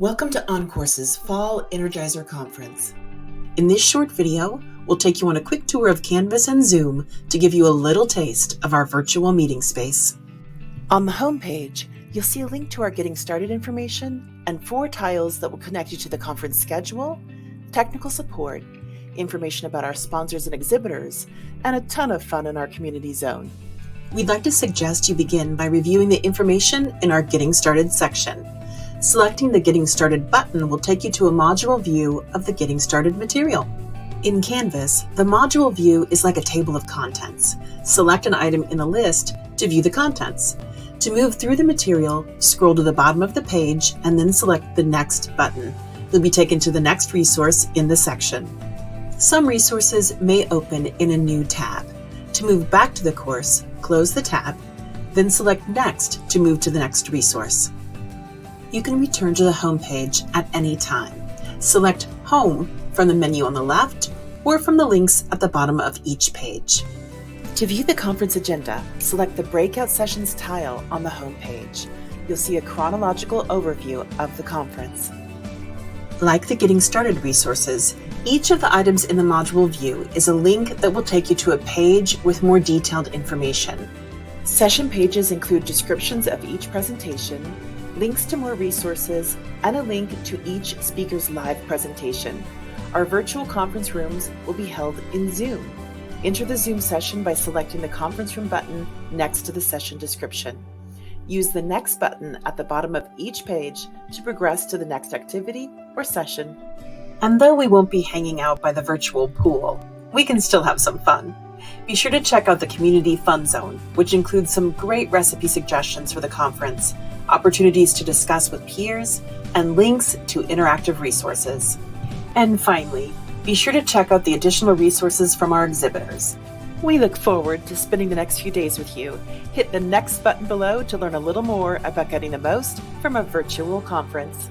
Welcome to OnCourse's Fall Energizer Conference. In this short video, we'll take you on a quick tour of Canvas and Zoom to give you a little taste of our virtual meeting space. On the home page, you'll see a link to our Getting Started information and 4 tiles that will connect you to the conference schedule, technical support, information about our sponsors and exhibitors, and a ton of fun in our community zone. We'd like to suggest you begin by reviewing the information in our Getting Started section. Selecting the Getting Started button will take you to a module view of the Getting Started material. In Canvas, the module view is like a table of contents. Select an item in the list to view the contents. To move through the material, scroll to the bottom of the page and then select the Next button. You'll be taken to the next resource in the section. Some resources may open in a new tab. To move back to the course, close the tab, then select Next to move to the next resource. You can return to the home page at any time. Select Home from the menu on the left or from the links at the bottom of each page. To view the conference agenda, select the Breakout Sessions tile on the home page. You'll see a chronological overview of the conference. Like the Getting Started resources, each of the items in the module view is a link that will take you to a page with more detailed information. Session pages include descriptions of each presentation, links to more resources, and a link to each speaker's live presentation. Our virtual conference rooms will be held in Zoom. Enter the Zoom session by selecting the conference room button next to the session description. Use the Next button at the bottom of each page to progress to the next activity or session. And though we won't be hanging out by the virtual pool, we can still have some fun. Be sure to check out the Community Fun Zone, which includes some great recipe suggestions for the conference, opportunities to discuss with peers, and links to interactive resources. And finally, be sure to check out the additional resources from our exhibitors. We look forward to spending the next few days with you. Hit the Next button below to learn a little more about getting the most from a virtual conference.